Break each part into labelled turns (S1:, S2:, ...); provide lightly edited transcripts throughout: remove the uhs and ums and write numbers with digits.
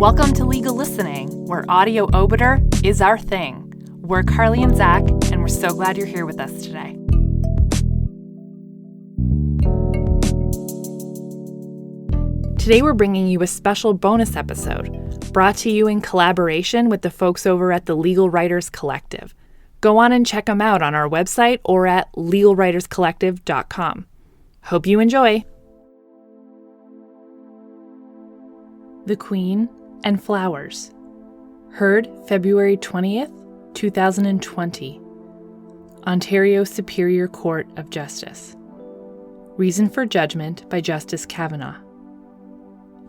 S1: Welcome to Legal Listening, where audio obiter is our thing. We're Carly and Zach, and we're so glad you're here with us today. Today we're bringing you a special bonus episode, brought to you in collaboration with the folks over at the Legal Writers Collective. Go on and check them out on our website or at legalwriterscollective.com. Hope you enjoy! The Queen and Flowers. Heard February 20th, 2020. Ontario Superior Court of Justice. Reason for judgment by Justice Kavanaugh.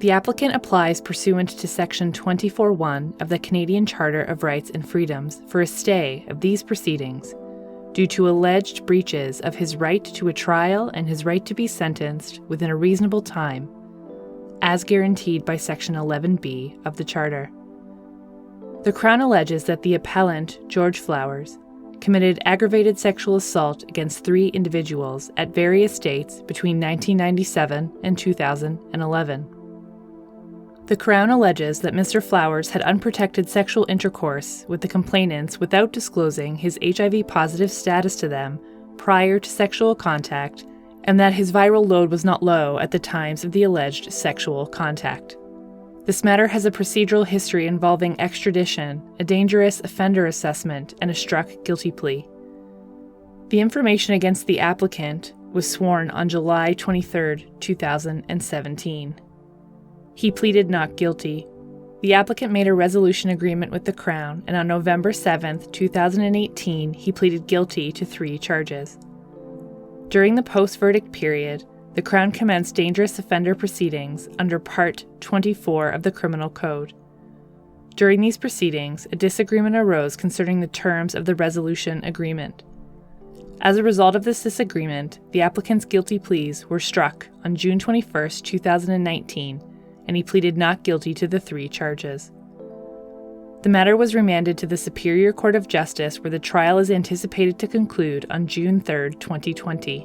S1: The applicant applies pursuant to Section 24(1) of the Canadian Charter of Rights and Freedoms for a stay of these proceedings due to alleged breaches of his right to a trial and his right to be sentenced within a reasonable time, as guaranteed by Section 11B of the Charter. The Crown alleges that the appellant, George Flowers, committed aggravated sexual assault against 3 individuals at various dates between 1997 and 2011. The Crown alleges that Mr. Flowers had unprotected sexual intercourse with the complainants without disclosing his HIV-positive status to them prior to sexual contact, and that his viral load was not low at the times of the alleged sexual contact. This matter has a procedural history involving extradition, a dangerous offender assessment, and a struck guilty plea. The information against the applicant was sworn on July 23, 2017. He pleaded not guilty. The applicant made a resolution agreement with the Crown, and on November 7, 2018, he pleaded guilty to 3 charges. During the post-verdict period, the Crown commenced dangerous offender proceedings under Part 24 of the Criminal Code. During these proceedings, a disagreement arose concerning the terms of the resolution agreement. As a result of this disagreement, the applicant's guilty pleas were struck on June 21, 2019, and he pleaded not guilty to the 3 charges. The matter was remanded to the Superior Court of Justice, where the trial is anticipated to conclude on June 3, 2020.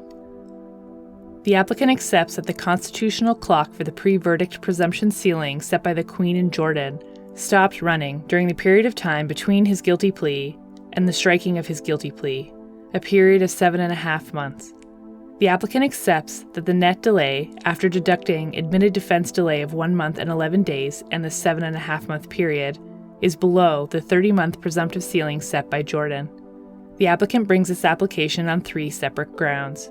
S1: The applicant accepts that the constitutional clock for the pre-verdict presumption ceiling set by the Queen in Jordan stopped running during the period of time between his guilty plea and the striking of his guilty plea, a period of 7.5 months. The applicant accepts that the net delay, after deducting admitted defense delay of 1 month and 11 days and the 7.5-month period, is below the 30-month presumptive ceiling set by Jordan. The applicant brings this application on 3 separate grounds.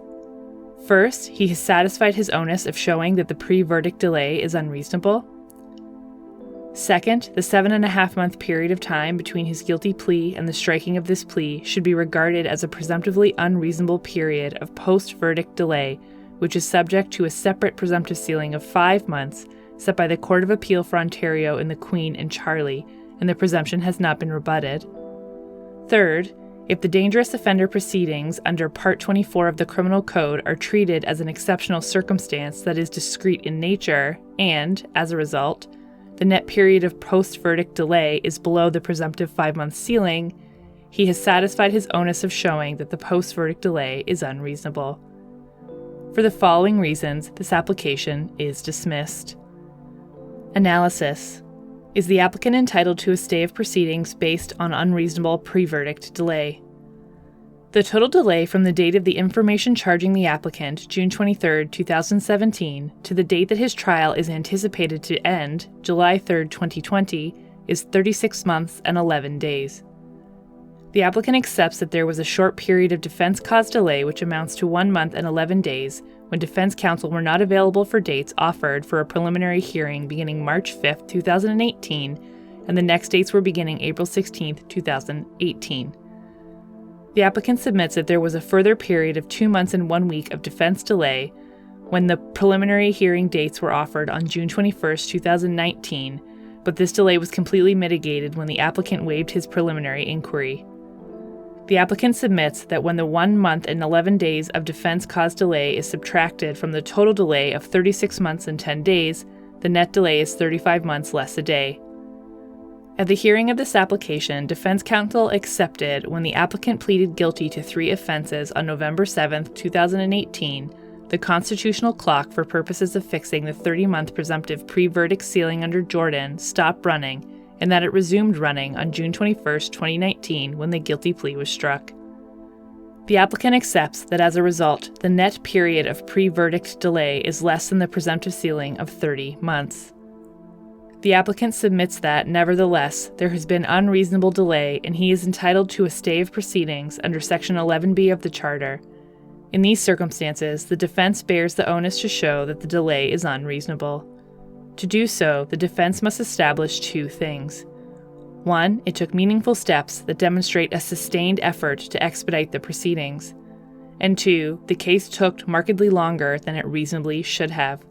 S1: First, he has satisfied his onus of showing that the pre-verdict delay is unreasonable. Second, the 7.5-month period of time between his guilty plea and the striking of this plea should be regarded as a presumptively unreasonable period of post-verdict delay, which is subject to a separate presumptive ceiling of 5 months set by the Court of Appeal for Ontario in the Queen and Charlie, and the presumption has not been rebutted. Third, if the dangerous offender proceedings under Part 24 of the Criminal Code are treated as an exceptional circumstance that is discrete in nature, and, as a result, the net period of post-verdict delay is below the presumptive 5-month ceiling, he has satisfied his onus of showing that the post-verdict delay is unreasonable. For the following reasons, this application is dismissed. Analysis. Is the applicant entitled to a stay of proceedings based on unreasonable pre-verdict delay? The total delay from the date of the information charging the applicant, June 23, 2017, to the date that his trial is anticipated to end, July 3, 2020, is 36 months and 11 days. The applicant accepts that there was a short period of defense-caused delay which amounts to 1 month and 11 days when defense counsel were not available for dates offered for a preliminary hearing beginning March 5, 2018, and the next dates were beginning April 16, 2018. The applicant submits that there was a further period of 2 months and 1 week of defense delay when the preliminary hearing dates were offered on June 21, 2019, but this delay was completely mitigated when the applicant waived his preliminary inquiry. The applicant submits that when the 1 month and 11 days of defense-caused delay is subtracted from the total delay of 36 months and 10 days, the net delay is 35 months less a day. At the hearing of this application, defense counsel accepted when the applicant pleaded guilty to 3 offenses on November 7, 2018, the constitutional clock for purposes of fixing the 30-month presumptive pre-verdict sealing under Jordan stopped running, and that it resumed running on June 21, 2019, when the guilty plea was struck. The applicant accepts that as a result, the net period of pre-verdict delay is less than the presumptive sealing of 30 months. The applicant submits that, nevertheless, there has been unreasonable delay and he is entitled to a stay of proceedings under Section 11B of the Charter. In these circumstances, the defense bears the onus to show that the delay is unreasonable. To do so, the defense must establish two things. 1, it took meaningful steps that demonstrate a sustained effort to expedite the proceedings. And 2, the case took markedly longer than it reasonably should have.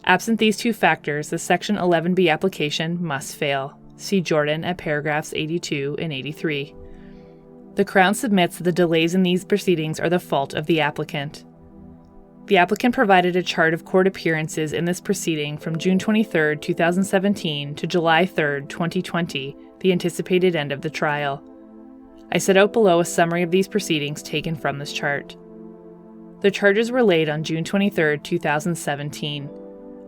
S1: Absent these two factors, the Section 11B application must fail. See Jordan at paragraphs 82 and 83. The Crown submits that the delays in these proceedings are the fault of the applicant. The applicant provided a chart of court appearances in this proceeding from June 23, 2017 to July 3, 2020, the anticipated end of the trial. I set out below a summary of these proceedings taken from this chart. The charges were laid on June 23, 2017.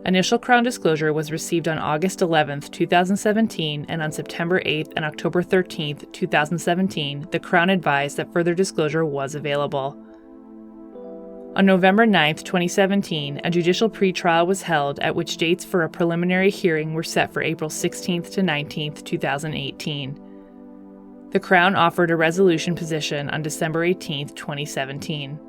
S1: Initial Crown disclosure was received on August 11, 2017, and on September 8 and October 13, 2017, the Crown advised that further disclosure was available. On November 9, 2017, a judicial pretrial was held at which dates for a preliminary hearing were set for April 16 to 19, 2018. The Crown offered a resolution position on December 18, 2017.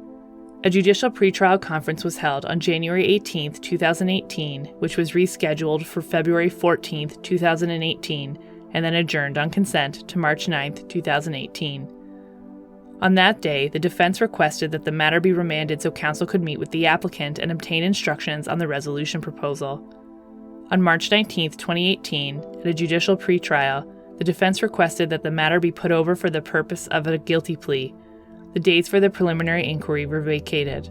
S1: A judicial pretrial conference was held on January 18, 2018, which was rescheduled for February 14, 2018, and then adjourned on consent to March 9, 2018. On that day, the defense requested that the matter be remanded so counsel could meet with the applicant and obtain instructions on the resolution proposal. On March 19, 2018, at a judicial pretrial, the defense requested that the matter be put over for the purpose of a guilty plea. The dates for the preliminary inquiry were vacated.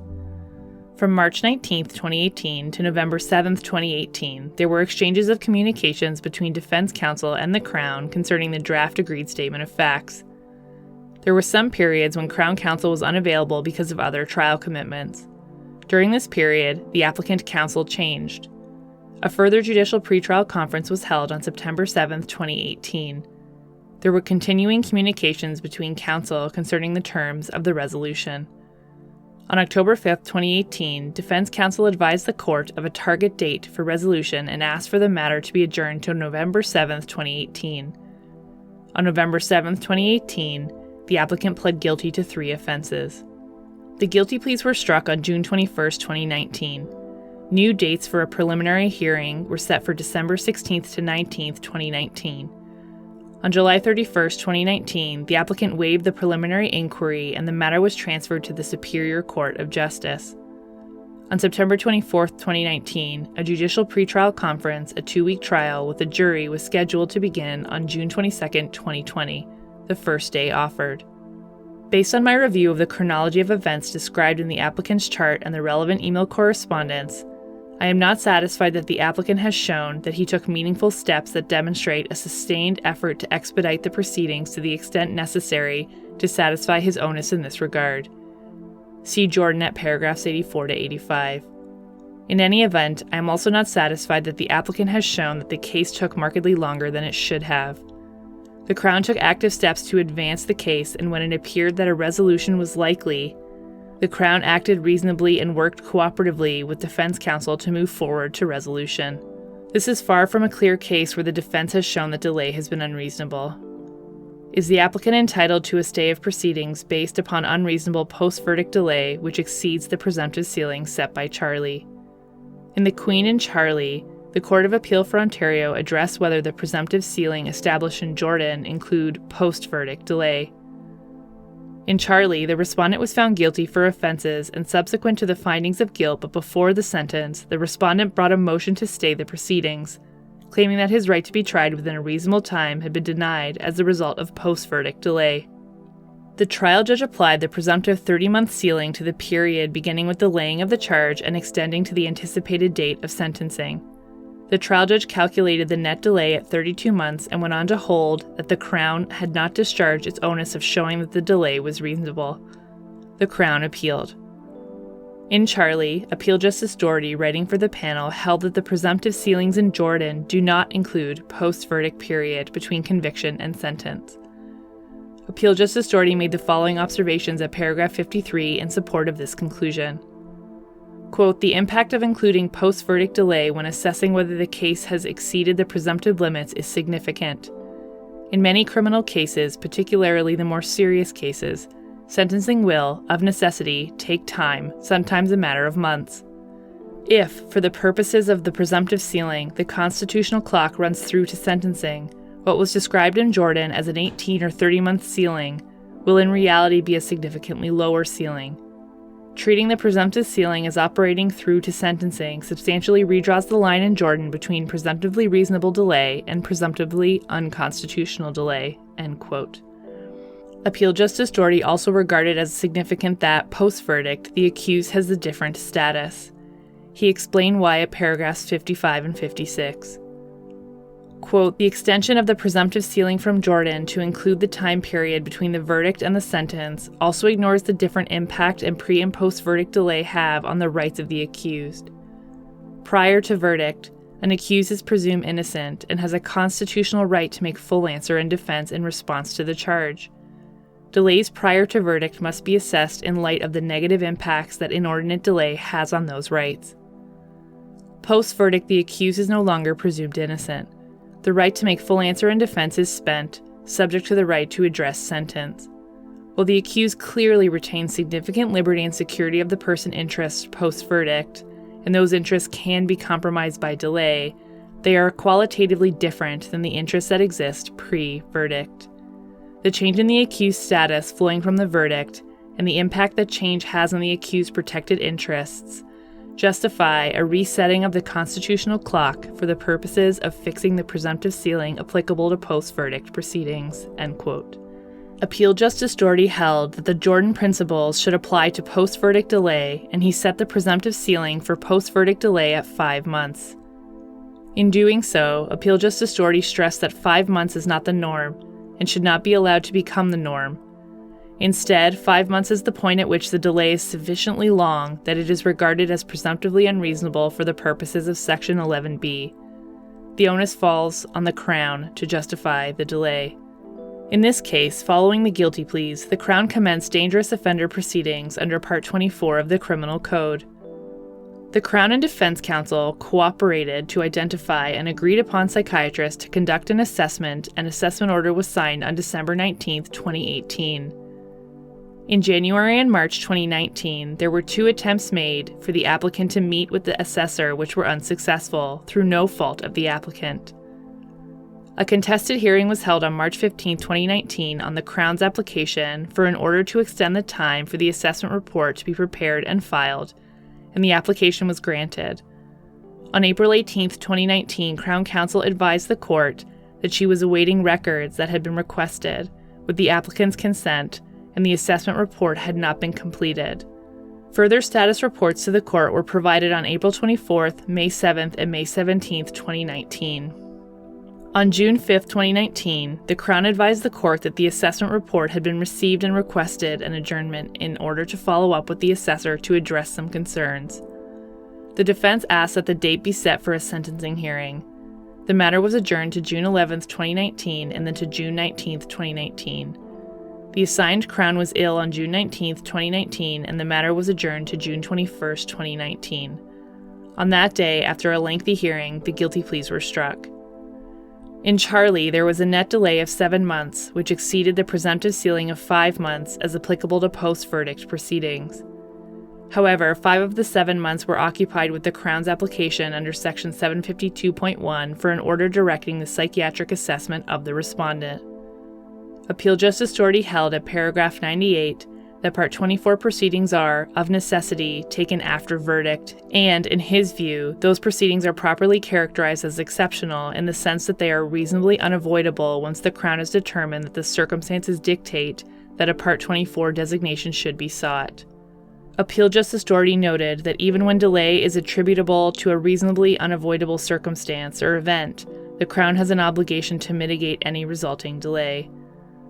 S1: From March 19, 2018 to November 7, 2018, there were exchanges of communications between defense counsel and the Crown concerning the draft agreed statement of facts. There were some periods when Crown counsel was unavailable because of other trial commitments. During this period, the applicant counsel changed. A further judicial pretrial conference was held on September 7, 2018. There were continuing communications between counsel concerning the terms of the resolution. On October 5, 2018, defense counsel advised the court of a target date for resolution and asked for the matter to be adjourned to November 7, 2018. On November 7, 2018, the applicant pled guilty to 3 offenses. The guilty pleas were struck on June 21, 2019. New dates for a preliminary hearing were set for December 16 to 19, 2019. On July 31, 2019, the applicant waived the preliminary inquiry and the matter was transferred to the Superior Court of Justice. On September 24, 2019, a judicial pretrial conference, a 2-week trial with a jury, was scheduled to begin on June 22, 2020, the first day offered. Based on my review of the chronology of events described in the applicant's chart and the relevant email correspondence, I am not satisfied that the applicant has shown that he took meaningful steps that demonstrate a sustained effort to expedite the proceedings to the extent necessary to satisfy his onus in this regard. See Jordan at paragraphs 84 to 85. In any event, I am also not satisfied that the applicant has shown that the case took markedly longer than it should have. The Crown took active steps to advance the case, and when it appeared that a resolution was likely, the Crown acted reasonably and worked cooperatively with defense counsel to move forward to resolution. This is far from a clear case where the defense has shown that delay has been unreasonable. Is the applicant entitled to a stay of proceedings based upon unreasonable post-verdict delay which exceeds the presumptive ceiling set by Charlie? In the Queen and Charlie, the Court of Appeal for Ontario addressed whether the presumptive ceiling established in Jordan include post-verdict delay. In Charlie, the respondent was found guilty for offenses, and subsequent to the findings of guilt but before the sentence, the respondent brought a motion to stay the proceedings, claiming that his right to be tried within a reasonable time had been denied as a result of post-verdict delay. The trial judge applied the presumptive 30-month ceiling to the period beginning with the laying of the charge and extending to the anticipated date of sentencing. The trial judge calculated the net delay at 32 months and went on to hold that the Crown had not discharged its onus of showing that the delay was reasonable. The Crown appealed. In Charlie, Appeal Justice Doherty, writing for the panel, held that the presumptive sealings in Jordan do not include post-verdict period between conviction and sentence. Appeal Justice Doherty made the following observations at paragraph 53 in support of this conclusion. Quote, "The impact of including post-verdict delay when assessing whether the case has exceeded the presumptive limits is significant. In many criminal cases, particularly the more serious cases, sentencing will, of necessity, take time, sometimes a matter of months. If, for the purposes of the presumptive sealing, the constitutional clock runs through to sentencing, what was described in Jordan as an 18 or 30-month sealing will in reality be a significantly lower sealing. Treating the presumptive sealing as operating through to sentencing substantially redraws the line in Jordan between presumptively reasonable delay and presumptively unconstitutional delay." End quote. Appeal Justice Doherty also regarded as significant that, post-verdict, the accused has a different status. He explained why at paragraphs 55 and 56. Quote, "The extension of the presumptive sealing from Jordan to include the time period between the verdict and the sentence also ignores the different impact and pre- and post-verdict delay have on the rights of the accused. Prior to verdict, an accused is presumed innocent and has a constitutional right to make full answer and defense in response to the charge. Delays prior to verdict must be assessed in light of the negative impacts that inordinate delay has on those rights. Post-verdict, the accused is no longer presumed innocent. The right to make full answer and defense is spent, subject to the right to address sentence. While the accused clearly retains significant liberty and security of the person interest post-verdict, and those interests can be compromised by delay, they are qualitatively different than the interests that exist pre-verdict. The change in the accused status flowing from the verdict, and the impact that change has on the accused's protected interests, justify a resetting of the constitutional clock for the purposes of fixing the presumptive sealing applicable to post-verdict proceedings." End quote. Appeal Justice Doherty held that the Jordan principles should apply to post-verdict delay, and he set the presumptive sealing for post-verdict delay at 5 months. In doing so, Appeal Justice Doherty stressed that 5 months is not the norm and should not be allowed to become the norm. Instead, 5 months is the point at which the delay is sufficiently long that it is regarded as presumptively unreasonable for the purposes of Section 11b. The onus falls on the Crown to justify the delay. In this case, following the guilty pleas, the Crown commenced dangerous offender proceedings under Part 24 of the Criminal Code. The Crown and Defense Counsel cooperated to identify an agreed-upon psychiatrist to conduct an assessment, and assessment order was signed on December 19, 2018. In January and March 2019, there were 2 attempts made for the applicant to meet with the assessor which were unsuccessful through no fault of the applicant. A contested hearing was held on March 15, 2019 on the Crown's application for an order to extend the time for the assessment report to be prepared and filed, and the application was granted. On April 18, 2019, Crown Counsel advised the court that she was awaiting records that had been requested, with the applicant's consent, and the assessment report had not been completed. Further status reports to the court were provided on April 24th, May 7th, and May 17th, 2019. On June 5th, 2019, the Crown advised the court that the assessment report had been received and requested an adjournment in order to follow up with the assessor to address some concerns. The defense asked that the date be set for a sentencing hearing. The matter was adjourned to June 11th, 2019, and then to June 19th, 2019. The assigned Crown was ill on June 19, 2019, and the matter was adjourned to June 21, 2019. On that day, after a lengthy hearing, the guilty pleas were struck. In Charlie, there was a net delay of 7 months, which exceeded the presumptive sealing of 5 months as applicable to post-verdict proceedings. However, 5 of the 7 months were occupied with the Crown's application under Section 752.1 for an order directing the psychiatric assessment of the respondent. Appeal Justice Doherty held at paragraph 98 that Part 24 proceedings are, of necessity, taken after verdict, and, in his view, those proceedings are properly characterized as exceptional in the sense that they are reasonably unavoidable once the Crown has determined that the circumstances dictate that a Part 24 designation should be sought. Appeal Justice Doherty noted that even when delay is attributable to a reasonably unavoidable circumstance or event, the Crown has an obligation to mitigate any resulting delay.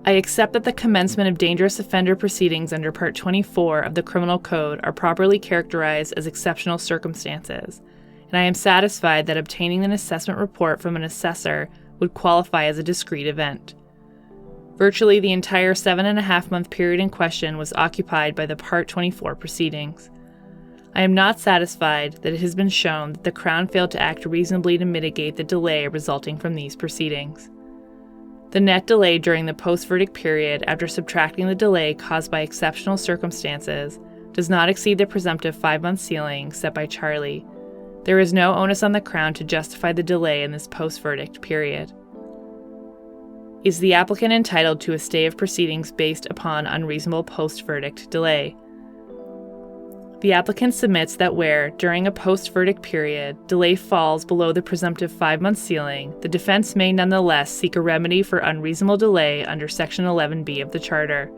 S1: I accept that the commencement of dangerous offender proceedings under Part 24 of the Criminal Code are properly characterized as exceptional circumstances, and I am satisfied that obtaining an assessment report from an assessor would qualify as a discrete event. Virtually the entire 7.5-month period in question was occupied by the Part 24 proceedings. I am not satisfied that it has been shown that the Crown failed to act reasonably to mitigate the delay resulting from these proceedings. The net delay during the post-verdict period, after subtracting the delay caused by exceptional circumstances, does not exceed the presumptive 5-month ceiling set by Charlie. There is no onus on the Crown to justify the delay in this post-verdict period. Is the applicant entitled to a stay of proceedings based upon unreasonable post-verdict delay? The applicant submits that where, during a post-verdict period, delay falls below the presumptive 5-month ceiling, the defense may nonetheless seek a remedy for unreasonable delay under Section 11B of the Charter.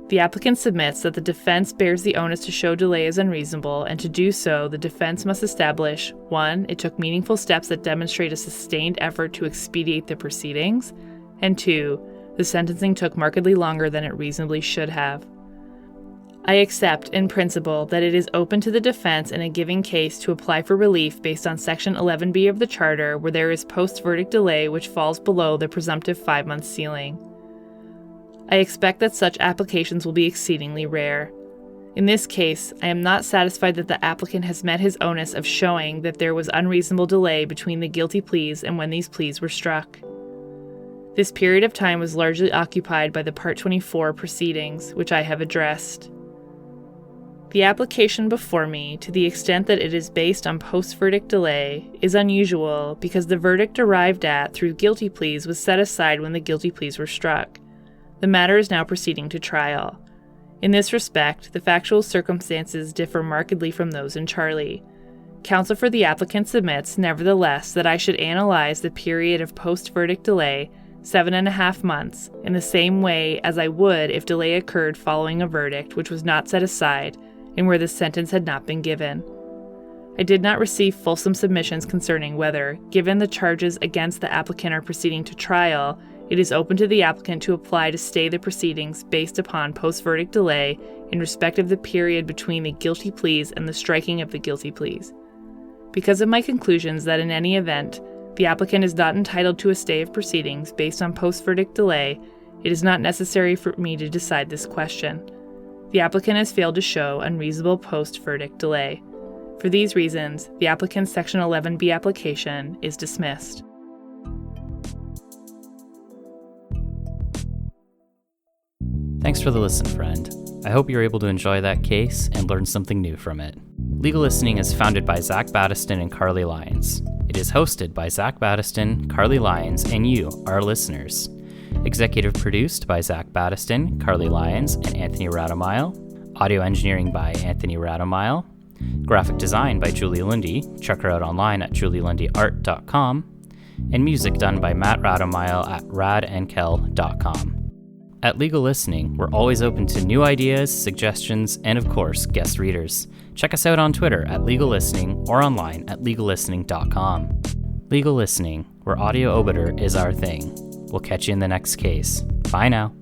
S1: The applicant submits that the defense bears the onus to show delay is unreasonable, and to do so, the defense must establish 1. It took meaningful steps that demonstrate a sustained effort to expedite the proceedings, and 2. The sentencing took markedly longer than it reasonably should have. I accept, in principle, that it is open to the defense in a given case to apply for relief based on Section 11B of the Charter where there is post-verdict delay which falls below the presumptive 5-month ceiling. I expect that such applications will be exceedingly rare. In this case, I am not satisfied that the applicant has met his onus of showing that there was unreasonable delay between the guilty pleas and when these pleas were struck. This period of time was largely occupied by the Part 24 proceedings, which I have addressed. The application before me, to the extent that it is based on post-verdict delay, is unusual because the verdict arrived at through guilty pleas was set aside when the guilty pleas were struck. The matter is now proceeding to trial. In this respect, the factual circumstances differ markedly from those in Charlie. Counsel for the applicant submits, nevertheless, that I should analyze the period of post-verdict delay, 7.5 months, in the same way as I would if delay occurred following a verdict which was not set aside and where the sentence had not been given. I did not receive fulsome submissions concerning whether, given the charges against the applicant are proceeding to trial, it is open to the applicant to apply to stay the proceedings based upon post-verdict delay in respect of the period between the guilty pleas and the striking of the guilty pleas. Because of my conclusions that in any event, the applicant is not entitled to a stay of proceedings based on post-verdict delay, it is not necessary for me to decide this question. The applicant has failed to show unreasonable post-verdict delay. For these reasons, the applicant's Section 11B application is dismissed.
S2: Thanks for the listen, friend. I hope you're able to enjoy that case and learn something new from it. Legal Listening is founded by Zach Battiston and Carly Lyons. It is hosted by Zach Battiston, Carly Lyons, and you, our listeners. Executive produced by Zach Battiston, Carly Lyons, and Anthony Radomile. Audio engineering by Anthony Radomile. Graphic design by Julie Lundy. Check her out online at julielundyart.com. And music done by Matt Radomile at radandkel.com. At Legal Listening, we're always open to new ideas, suggestions, and of course, guest readers. Check us out on Twitter at Legal Listening or online at legallistening.com. Legal Listening, where audio obiter is our thing. We'll catch you in the next case. Bye now.